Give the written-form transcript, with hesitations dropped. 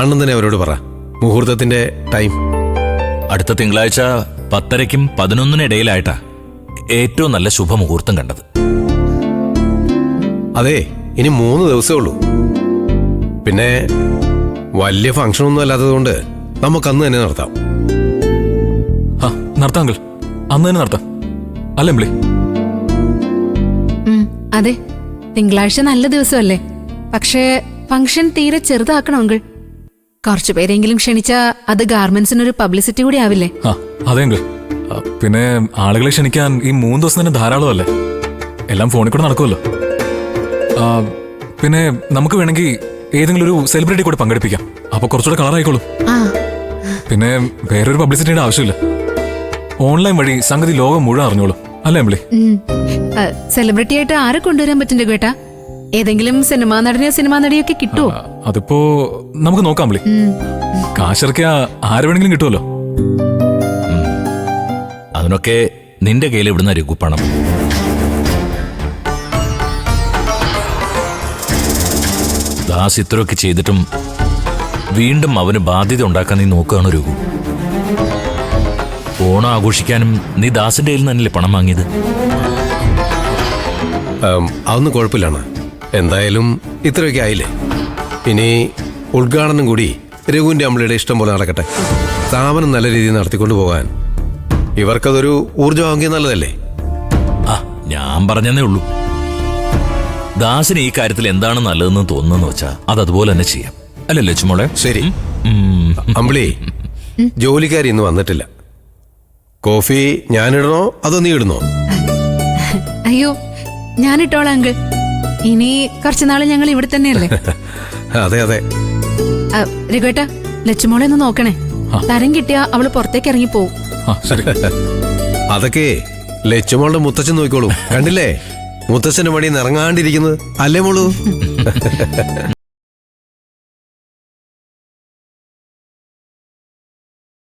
അണ്ണൻ തന്നെ അവരോട് പറ മുഹൂർത്തത്തിന്റെ ടൈം. അടുത്ത തിങ്കളാഴ്ച 10:30ക്കും 11:00 ഇടയിലായിട്ടാ ഏറ്റവും നല്ല ശുഭമുഹൂർത്തം കണ്ടത്. അതെ, ഇനി 3 ദിവസമേ ഉള്ളൂ. പിന്നെ വലിയ ഫംഗ്ഷൻ ഒന്നും അല്ലാത്തതുകൊണ്ട് നമുക്കന്ന് തന്നെ നടത്താം. നടത്താം അങ്കിൾ, അന്ന് തന്നെ നടത്താം അല്ലേ അമ്പിളി? അതെ, തിങ്കളാഴ്ച നല്ല ദിവസമല്ലേ. പക്ഷേ ഫംഗ്ഷൻ തീരെ ചെറുതാക്കണം അങ്കിൾ. കുറച്ചു പേരെങ്കിലും ക്ഷണിച്ചാ അത് ഗാർമെന്റ്സിനൊരു പബ്ലിസിറ്റി കൂടി ആവില്ലേ? അതെ അങ്കിൾ. പിന്നെ ആളുകളെ ക്ഷണിക്കാൻ ഈ 3 ദിവസം തന്നെ ധാരാളമല്ലേ. എല്ലാം ഫോണിൽ കൂടെ നടക്കുമല്ലോ. പിന്നെ നമുക്ക് വേണമെങ്കിൽ ഏതെങ്കിലും ഒരു സെലിബ്രിറ്റി കൂടെ പങ്കെടുപ്പിക്കാം. അപ്പൊ കുറച്ചുകൂടെ കളറായിക്കോളും. പിന്നെ വേറൊരു പബ്ലിസിറ്റിയുടെ ആവശ്യമില്ല. ഓൺലൈൻ വഴി സംഗതി ലോകം മുഴുവൻ അറിഞ്ഞോളൂ അല്ലേ അമ്പിളി? സെലിബ്രിറ്റി ആയിട്ട് ആരെ കൊണ്ടുവരാൻ പറ്റില്ല കേട്ടാ? ഏതെങ്കിലും സിനിമാ നടനെയോ സിനിമാ നടിയൊക്കെ കിട്ടുമോ? അതിപ്പോ നമുക്ക് നോക്കാം അമ്പിളി. കാശിറക്കിയ ആര് വേണമെങ്കിലും കിട്ടുമല്ലോ. അതിനൊക്കെ നിന്റെ കയ്യിൽ ഇവിടുന്ന രഘുപ്പണം. ദാസ് ഇത്രയൊക്കെ ചെയ്തിട്ടും വീണ്ടും അവന് ബാധ്യത ഉണ്ടാക്കാൻ നീ നോക്കുകയാണ് രഘു. ഓണം ആഘോഷിക്കാനും നീ ദാസിന്റെ കയ്യിൽ നിന്നല്ലേ പണം വാങ്ങിയത്? അതൊന്നും കുഴപ്പമില്ലാണ്. എന്തായാലും ഇത്രയൊക്കെ ആയില്ലേ. ഇനി ഉദ്ഘാടനം കൂടി രഘുവിന്റെ അമ്പിളിയുടെ ഇഷ്ടം പോലെ നടക്കട്ടെ. സ്ഥാപനം നല്ല രീതിയിൽ നടത്തിക്കൊണ്ടു പോകാൻ ഇവർക്കതൊരു ഊർജ്ജമാകിയ നല്ലതല്ലേ? ഞാൻ പറഞ്ഞതേ ഉള്ളൂ. ദാസിന് ഈ കാര്യത്തിൽ എന്താണ് നല്ലതെന്ന് തോന്നുന്നെന്ന് വെച്ചാ അത് അതുപോലെ തന്നെ ചെയ്യാം അല്ലേ ലച്ചുമോളെ? ശരി. അമ്പിളി, ജോലിക്കാരി ഇന്ന് വന്നിട്ടില്ല. കോഫി ഞാനിടണോ അതോ നീ ഇടുന്നോ? അയ്യോ, ഞാനിട്ടോളാം അങ്കിൾ. ഇനി കുറച്ചുനാള് ഞങ്ങൾ ഇവിടെ തന്നെയല്ലേ? അതെ അതെ. രഘുവേട്ടാ, ലച്ചുമോളെ ഒന്ന് നോക്കണേ. തരം കിട്ടിയാ അവള് പുറത്തേക്ക് ഇറങ്ങി പോവും. അതൊക്കെ ലച്ചുമോളുടെ മുത്തച്ഛൻ നോക്കിക്കോളൂ. കണ്ടില്ലേ മുത്തച്ഛന്റെ വഴി ഇറങ്ങാണ്ടിരിക്കുന്നത് അല്ലേ മോളൂ?